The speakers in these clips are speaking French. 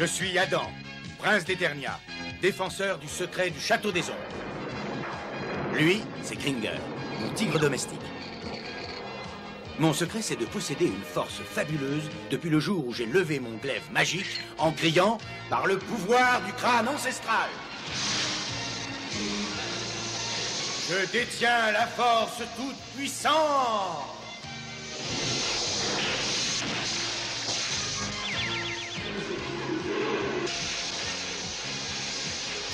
Je suis Adam, prince d'Eternia, défenseur du secret du château des ombres. Lui, c'est Gringer, mon tigre domestique. Mon secret, c'est de posséder une force fabuleuse depuis le jour où j'ai levé mon glaive magique en criant par le pouvoir du crâne ancestral. Je détiens la force toute puissante.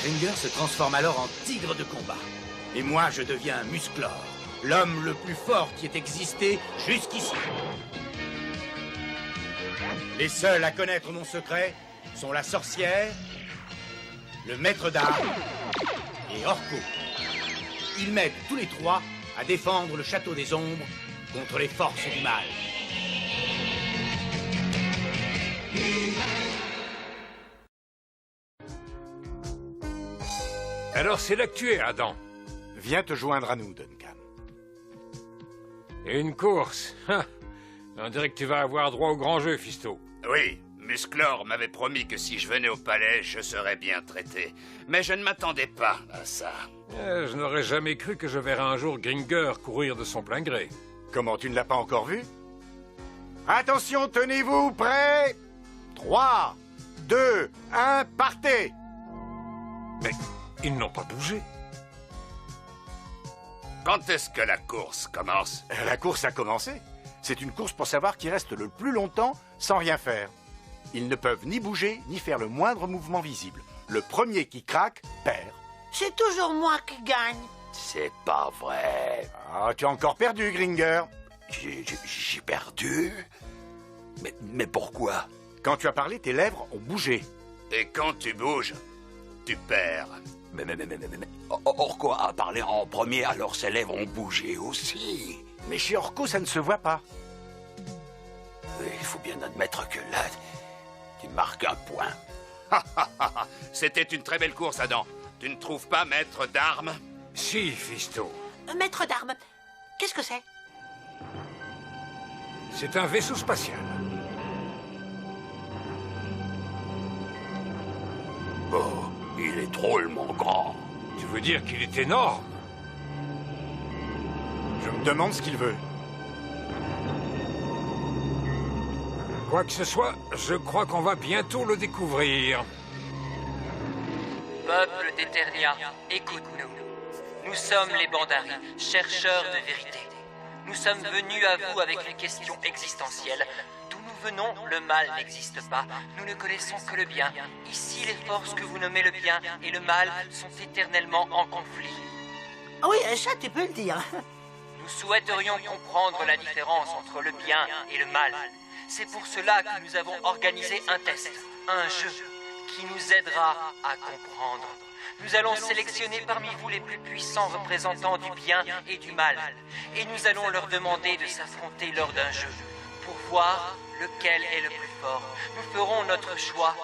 Gringer se transforme alors en tigre de combat. Et moi, je deviens Musclor, l'homme le plus fort qui ait existé jusqu'ici. Les seuls à connaître mon secret sont la sorcière, le maître d'armes et Orko. Ils m'aident tous les trois à défendre le château des ombres contre les forces du mal. Alors c'est là que tu es, Adam. Viens te joindre à nous, Duncan. Et une course. On dirait que tu vas avoir droit au grand jeu, Fisto. Oui, Musclor m'avait promis que si je venais au palais, je serais bien traité. Mais je ne m'attendais pas à ça. Je n'aurais jamais cru que je verrais un jour Gringer courir de son plein gré. Comment, tu ne l'as pas encore vu? Attention, tenez-vous, prêts? 3, 2, 1, partez! Mais ils n'ont pas bougé. Quand est-ce que la course commence? La course a commencé. C'est une course pour savoir qui reste le plus longtemps sans rien faire. Ils ne peuvent ni bouger, ni faire le moindre mouvement visible. Le premier qui craque, perd. C'est toujours moi qui gagne. C'est pas vrai. Ah, tu as encore perdu, Gringer. J'ai perdu? Mais pourquoi? Quand tu as parlé, tes lèvres ont bougé. Et quand tu bouges, tu perds. Mais Orko a parlé en premier, alors ses lèvres ont bougé aussi. Mais chez Orko, ça ne se voit pas. Il faut bien admettre que là, tu marques un point. C'était une très belle course, Adam. Tu ne trouves pas, maître d'armes? Si, Fisto. Maître d'armes, qu'est-ce que c'est? C'est un vaisseau spatial. Oh, il est drôlement grand. Tu veux dire qu'il est énorme? Je me demande ce qu'il veut. Quoi que ce soit, je crois qu'on va bientôt le découvrir. Peuple d'Eternia, écoute-nous. Nous sommes les Bandari, chercheurs de vérité. Nous sommes venus à vous avec une question existentielle. D'où nous venons, le mal n'existe pas. Nous ne connaissons que le bien. Ici, les forces que vous nommez le bien et le mal sont éternellement en conflit. Ah oui, ça tu peux le dire. Nous souhaiterions comprendre la différence entre le bien et le mal. C'est pour cela que nous avons organisé un test, un jeu, qui nous aidera à comprendre. Nous allons sélectionner parmi vous les plus puissants représentants du bien et du mal. Et nous allons leur demander de s'affronter lors d'un jeu, pour voir lequel est le plus fort. Nous ferons notre choix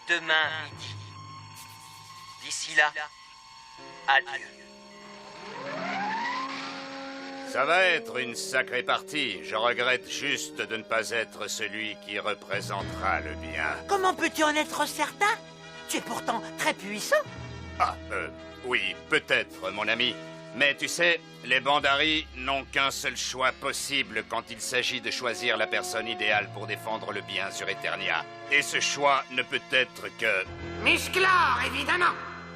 demain midi. D'ici là, adieu. Ça va être une sacrée partie. Je regrette juste de ne pas être celui qui représentera le bien. Comment peux-tu en être certain? Tu es pourtant très puissant. Oui, peut-être, mon ami. Mais tu sais, les Bandari n'ont qu'un seul choix possible quand il s'agit de choisir la personne idéale pour défendre le bien sur Eternia. Et ce choix ne peut être que... Musclor, évidemment.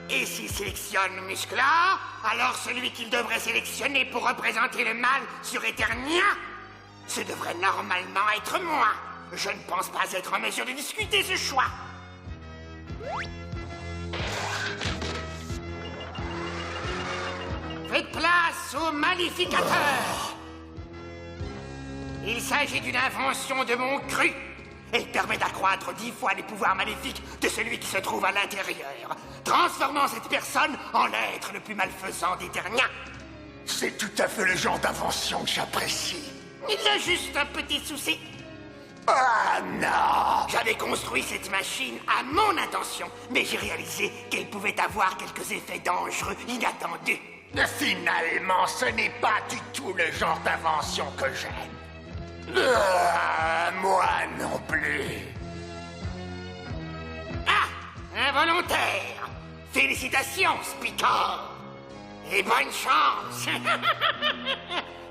Et s'il sélectionne Musclor, alors celui qu'il devrait sélectionner pour représenter le mal sur Eternia, ce devrait normalement être moi. Je ne pense pas être en mesure de discuter ce choix. Faites place au Maléficateur. Il s'agit d'une invention de mon cru. Elle permet d'accroître 10 fois les pouvoirs maléfiques de celui qui se trouve à l'intérieur, transformant cette personne en l'être le plus malfaisant d'Eternia. C'est tout à fait le genre d'invention que j'apprécie. Il y a juste un petit souci. Ah non! J'avais construit cette machine à mon intention, mais j'ai réalisé qu'elle pouvait avoir quelques effets dangereux inattendus. Finalement, ce n'est pas du tout le genre d'invention que j'aime. Moi non plus. Involontaire. Félicitations, Spicor. Et bonne chance.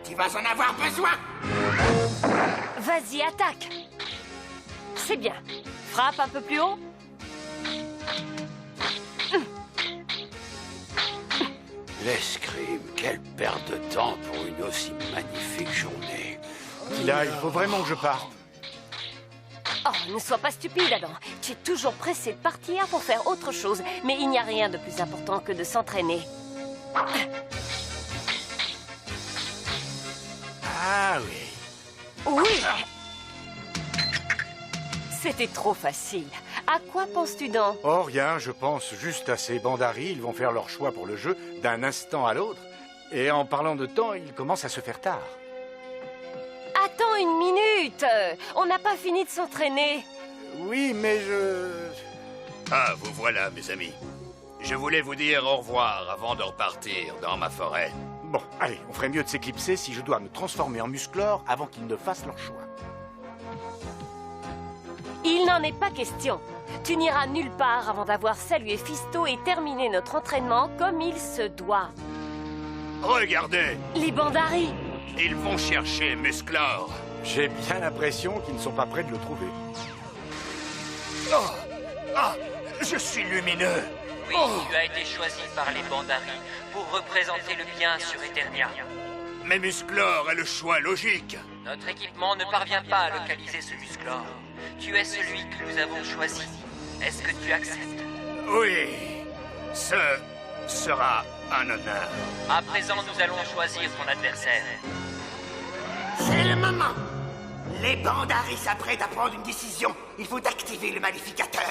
Tu vas en avoir besoin. Vas-y, attaque. C'est bien. Frappe un peu plus haut. L'escrime, quelle perte de temps pour une aussi magnifique journée. Là, il faut vraiment que je parte. Oh, ne sois pas stupide, Adam. Tu es toujours pressé de partir pour faire autre chose, mais il n'y a rien de plus important que de s'entraîner. Ah oui. Oui. C'était trop facile. À quoi penses-tu donc? Oh, rien, je pense juste à ces bandaris. Ils vont faire leur choix pour le jeu d'un instant à l'autre. Et en parlant de temps, il commence à se faire tard. Attends une minute. On n'a pas fini de s'entraîner. Oui, mais je... Ah, vous voilà, mes amis. Je voulais vous dire au revoir avant de repartir dans ma forêt. Bon, allez, on ferait mieux de s'éclipser si je dois me transformer en Musclor avant qu'ils ne fassent leur choix. Il n'en est pas question. Tu n'iras nulle part avant d'avoir salué Fisto et terminé notre entraînement comme il se doit. Regardez, Les bandaris. ils vont chercher Musclor. J'ai bien l'impression qu'ils ne sont pas prêts de le trouver. Ah, je suis lumineux. Oui, tu as été choisi par les Bandaris pour représenter le bien sur Eternia. Mais Musclor a le choix logique. Notre équipement ne parvient pas à localiser ce Musclor. Tu es celui que nous avons choisi. Est-ce que tu acceptes? Oui, ce sera un honneur. À présent, nous allons choisir ton adversaire. C'est le moment. Les Bandaris s'apprêtent à prendre une décision. Il faut activer le Magnificateur.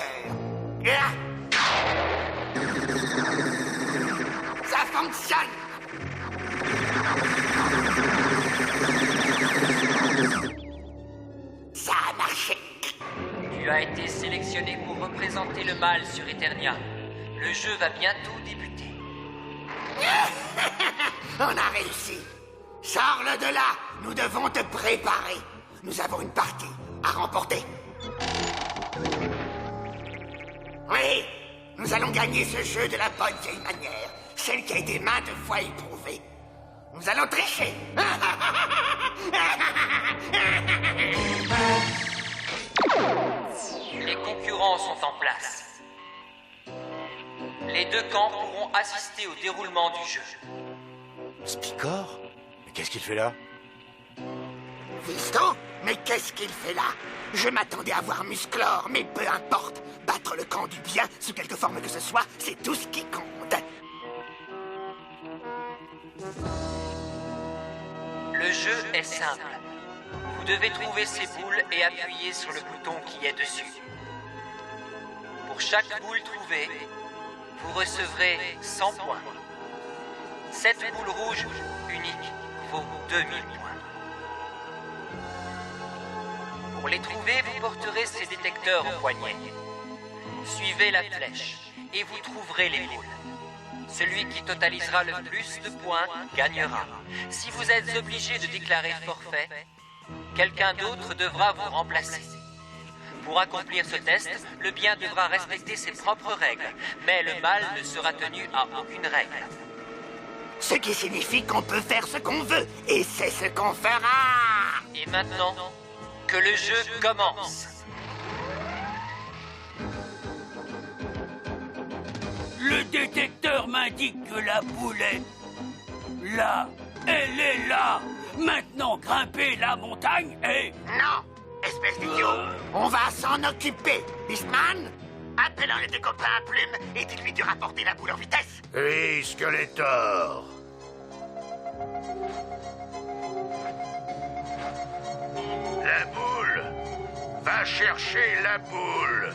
Ah! Ça fonctionne. Ça a marché. Tu as été sélectionné pour représenter le mal sur Eternia. Le jeu va bientôt débuter. On a réussi. Sors-le de là. Nous devons te préparer. Nous avons une partie à remporter. Oui, nous allons gagner ce jeu de la bonne vieille manière. Celle qui a été maintes fois éprouvée. Nous allons tricher. Les concurrents sont en place. Les deux camps pourront assister au déroulement du jeu. Spicor? Mais qu'est-ce qu'il fait là? Fisto? Mais qu'est-ce qu'il fait là? Je m'attendais à voir Musclor, mais peu importe. Battre le camp du bien, sous quelque forme que ce soit, c'est tout ce qui compte. Le jeu est simple. Vous devez trouver ces boules et appuyer sur le bouton qui est dessus. Pour chaque boule trouvée, vous recevrez 100 points. Cette boule rouge unique vaut 2000 points. Pour les trouver, vous porterez ces détecteurs au poignet. Suivez la flèche et vous trouverez les boules. Celui qui totalisera le plus de points gagnera. Si vous êtes obligé de déclarer forfait, quelqu'un d'autre devra vous remplacer. Pour accomplir ce test, le bien devra respecter ses propres règles, mais le mal ne sera tenu à aucune règle. Ce qui signifie qu'on peut faire ce qu'on veut, et c'est ce qu'on fera. Et maintenant, que le jeu commence. Le détecteur m'indique que la boule est là. Elle est là. Maintenant, grimper la montagne et... Non, espèce d'idiot. On va s'en occuper. Beastman, appelle un de tes copains à plume et dites-lui de rapporter la boule en vitesse. Oui, Skeletor. La boule. Va chercher la boule.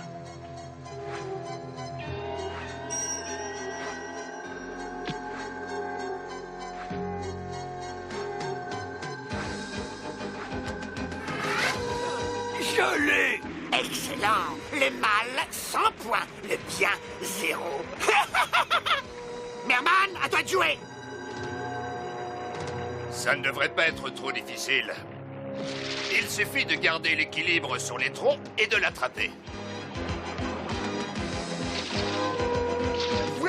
je l'ai. Excellent. Le mal, 100 points. Le bien, 0. Merman, à toi de jouer. Ça ne devrait pas être trop difficile. Il suffit de garder l'équilibre sur les troncs et de l'attraper.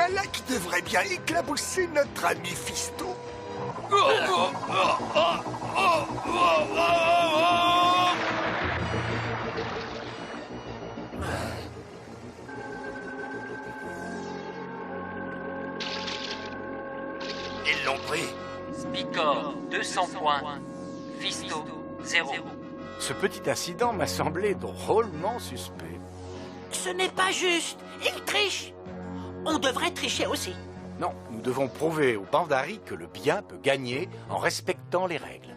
Voilà qui devrait bien éclabousser notre ami Fisto. Ils l'ont pris. Spicor, 200 points. Fisto, 0. Ce petit incident m'a semblé drôlement suspect. Ce n'est pas juste. Il triche. On devrait tricher aussi. Non, nous devons prouver aux Bandari que le bien peut gagner en respectant les règles.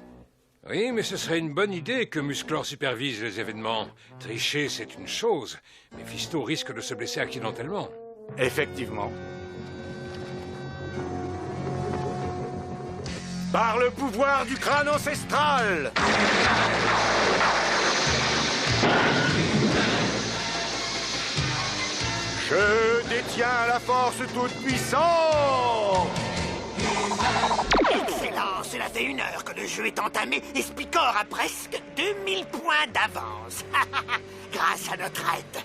Oui, mais ce serait une bonne idée que Musclor supervise les événements. Tricher, c'est une chose, mais Fisto risque de se blesser accidentellement. Effectivement. Par le pouvoir du crâne ancestral! Je détiens la force toute puissante! Excellent, cela fait 1 heure que le jeu est entamé et Spicor a presque 2000 points d'avance. Grâce à notre aide.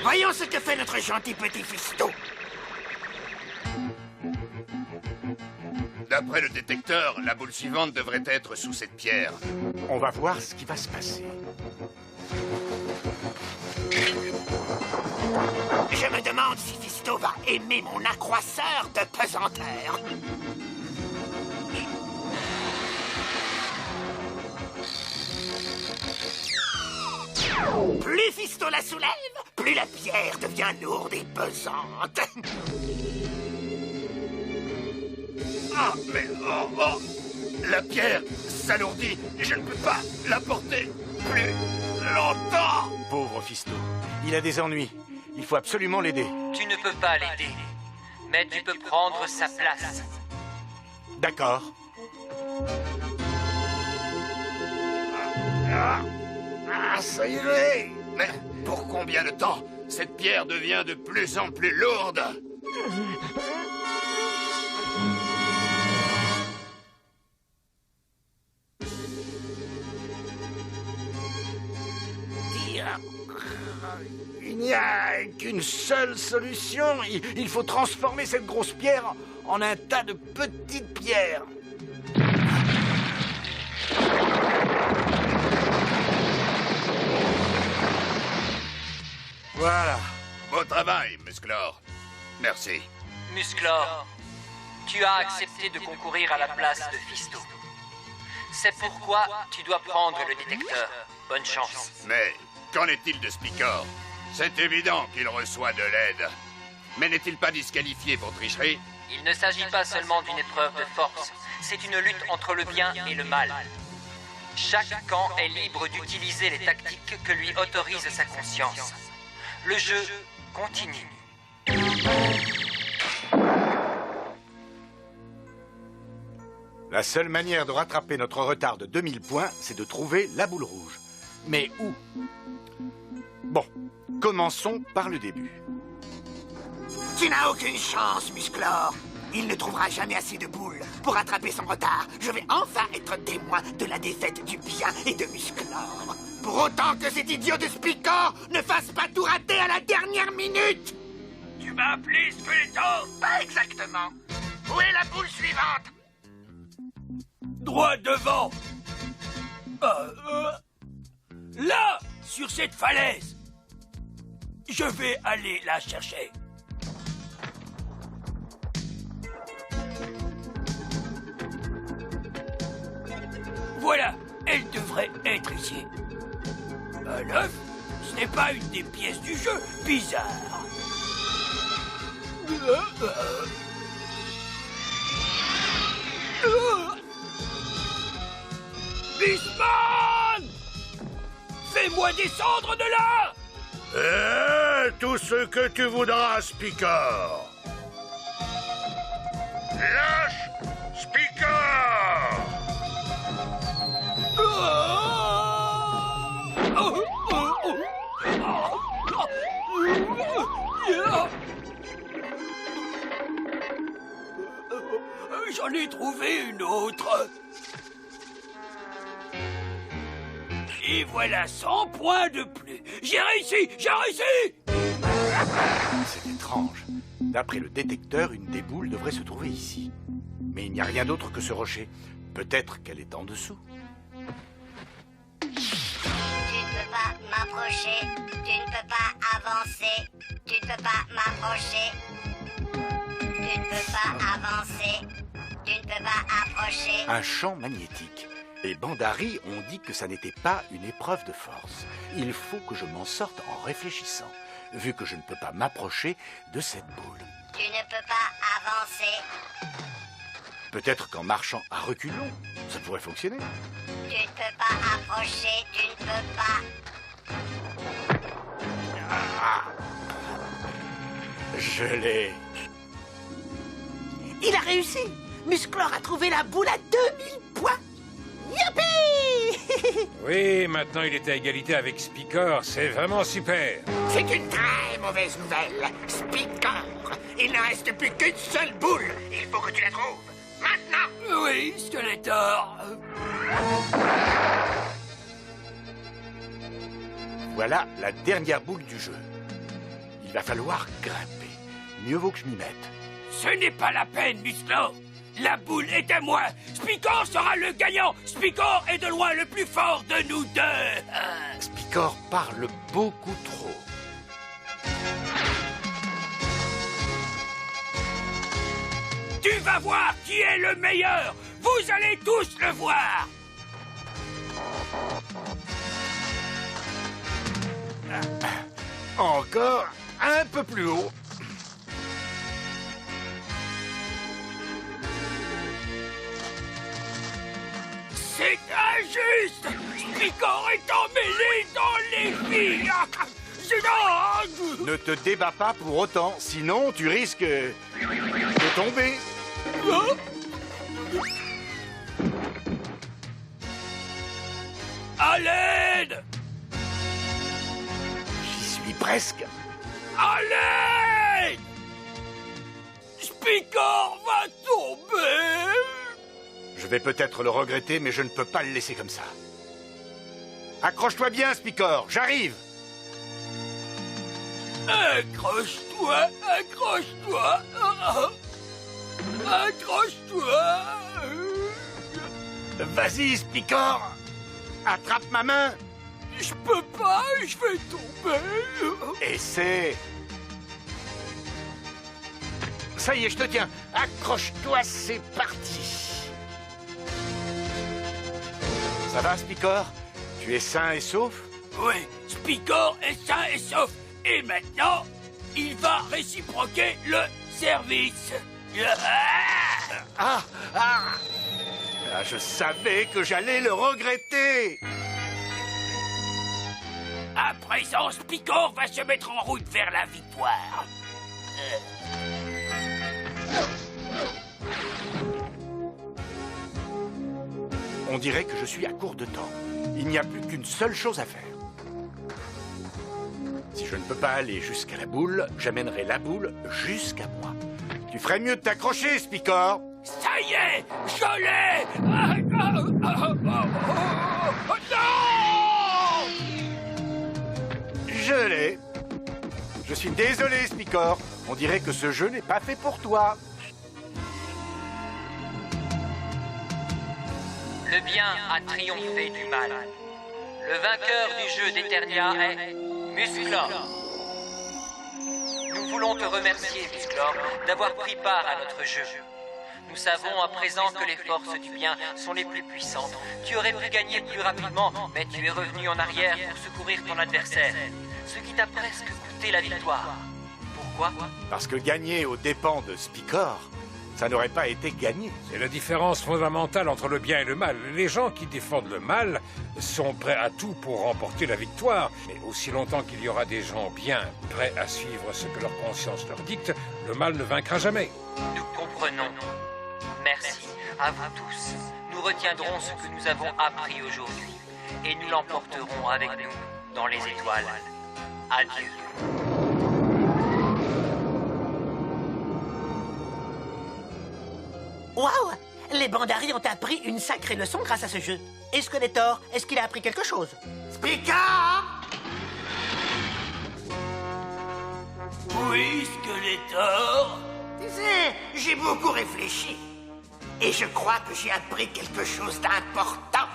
Voyons ce que fait notre gentil petit Fisto. D'après le détecteur, la boule suivante devrait être sous cette pierre. On va voir ce qui va se passer. Je me demande si Fisto va aimer mon accroisseur de pesanteur. Plus Fisto la soulève, plus la pierre devient lourde et pesante. Ah, mais la pierre s'alourdit. Je ne peux pas la porter plus longtemps. Pauvre Fisto, il a des ennuis. Il faut absolument l'aider. Tu ne peux pas l'aider, mais tu peux prendre sa place. D'accord. Ça irait. Mais pour combien de temps? Cette pierre devient de plus en plus lourde. Il n'y a qu'une seule solution. Il faut transformer cette grosse pierre en un tas de petites pierres. Voilà. Beau travail, Musclor. Merci. Musclor, tu as accepté de concourir à la place de Fisto. C'est pourquoi tu dois prendre le détecteur. Bonne chance. Mais qu'en est-il de Spicor? C'est évident qu'il reçoit de l'aide. Mais n'est-il pas disqualifié pour tricherie? Il ne s'agit pas seulement d'une épreuve de force, c'est une lutte entre le bien et le mal. Chaque camp est libre d'utiliser les tactiques que lui autorise sa conscience. Le jeu continue. La seule manière de rattraper notre retard de 2000 points, c'est de trouver la boule rouge. Mais où? Bon, commençons par le début. Tu n'as aucune chance, Musclor. Il ne trouvera jamais assez de boules pour rattraper son retard. Je vais enfin être témoin de la défaite du bien et de Musclor. Pour autant que cet idiot de Spicor ne fasse pas tout rater à la dernière minute. Tu m'as appelé Squeletto? Pas exactement. Où est la boule suivante? Droit devant. Là, sur cette falaise. Je vais aller la chercher. Voilà, elle devrait être ici. Un œuf? Ce n'est pas une des pièces du jeu. Bizarre. Beastman! Fais-moi descendre de là! Tout ce que tu voudras, Spicor. Lâche Spicor! J'en ai trouvé une autre. Et voilà 100 points de plus. J'ai réussi! J'ai réussi! C'est étrange. D'après le détecteur, une des boules devrait se trouver ici. Mais il n'y a rien d'autre que ce rocher. Peut-être qu'elle est en dessous. Tu ne peux pas m'approcher. Tu ne peux pas avancer. Tu ne peux pas m'approcher. Tu ne peux pas avancer. Tu ne peux pas approcher. Un champ magnétique. Les Bandari ont dit que ça n'était pas une épreuve de force. Il faut que je m'en sorte en réfléchissant, vu que je ne peux pas m'approcher de cette boule. Tu ne peux pas avancer. Peut-être qu'en marchant à reculons, ça pourrait fonctionner. Tu ne peux pas approcher. Tu ne peux pas. Ah, je l'ai. Il a réussi. Musclor a trouvé la boule à 2000 points. Youpi! Oui, maintenant il est à égalité avec Spicor, c'est vraiment super. C'est une très mauvaise nouvelle. Spicor, il ne reste plus qu'une seule boule. Il faut que tu la trouves. Maintenant. Oui, Skeletor. Voilà la dernière boule du jeu. Il va falloir grimper. Mieux vaut que je m'y mette. Ce n'est pas la peine, Musclor. La boule est à moi. Spicor sera le gagnant. Spicor est de loin le plus fort de nous deux. Spicor parle beaucoup trop. Tu vas voir qui est le meilleur. Vous allez tous le voir. Encore un peu plus haut. C'est injuste. Spicor est emmêlé dans les filles. C'est dingue. Ne te débats pas pour autant, sinon tu risques de tomber. À l'aide. J'y suis presque. À l'aide. Spicor va tomber. Je vais peut-être le regretter, mais je ne peux pas le laisser comme ça. Accroche-toi bien, Spicor, j'arrive. Accroche-toi, accroche-toi. Accroche-toi. Vas-y, Spicor. Attrape ma main. Je peux pas, je vais tomber. Essaie. Ça y est, je te tiens. Accroche-toi, c'est parti. Ça va, Spicor? Tu es sain et sauf? Oui, Spicor est sain et sauf. Et maintenant, il va réciproquer le service. Ah, je savais que j'allais le regretter. À présent, Spicor va se mettre en route vers la victoire. On dirait que je suis à court de temps. Il n'y a plus qu'une seule chose à faire. Si je ne peux pas aller jusqu'à la boule, j'amènerai la boule jusqu'à moi. Tu ferais mieux de t'accrocher, Spicor. Ça y est, je l'ai. Non! Je l'ai. Je suis désolé, Spicor. On dirait que ce jeu n'est pas fait pour toi. Le bien a triomphé du mal. Le vainqueur du jeu d'Eternia est Musclor. Nous voulons te remercier, Musclor, d'avoir pris part à notre jeu. Nous savons à présent que les forces du bien sont les plus puissantes. Tu aurais pu gagner plus rapidement, mais tu es revenu en arrière pour secourir ton adversaire, ce qui t'a presque coûté la victoire. Pourquoi? Parce que gagner aux dépens de Spicor, ça n'aurait pas été gagné. C'est la différence fondamentale entre le bien et le mal. Les gens qui défendent le mal sont prêts à tout pour remporter la victoire. Mais aussi longtemps qu'il y aura des gens bien prêts à suivre ce que leur conscience leur dicte, le mal ne vaincra jamais. Nous comprenons. Merci à vous tous. Nous retiendrons ce que nous avons appris aujourd'hui et nous l'emporterons avec nous dans les étoiles. Adieu. Waouh! Les Bandari ont appris une sacrée leçon grâce à ce jeu. Et Skeletor, est-ce qu'il a appris quelque chose? Spicor! Oui, Skeletor? Tu sais, j'ai beaucoup réfléchi. Et je crois que j'ai appris quelque chose d'important.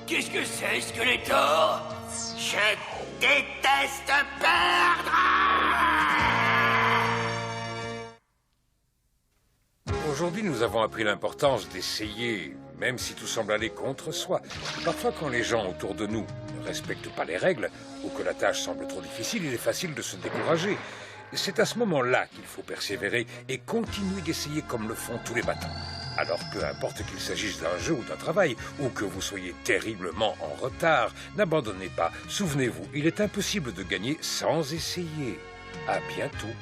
Qu'est-ce que c'est, Skeletor? Je déteste perdre! Aujourd'hui, nous avons appris l'importance d'essayer, même si tout semble aller contre soi. Parfois, quand les gens autour de nous ne respectent pas les règles, ou que la tâche semble trop difficile, il est facile de se décourager. C'est à ce moment-là qu'il faut persévérer et continuer d'essayer comme le font tous les battants. Alors, peu importe qu'il s'agisse d'un jeu ou d'un travail, ou que vous soyez terriblement en retard, n'abandonnez pas. Souvenez-vous, il est impossible de gagner sans essayer. À bientôt.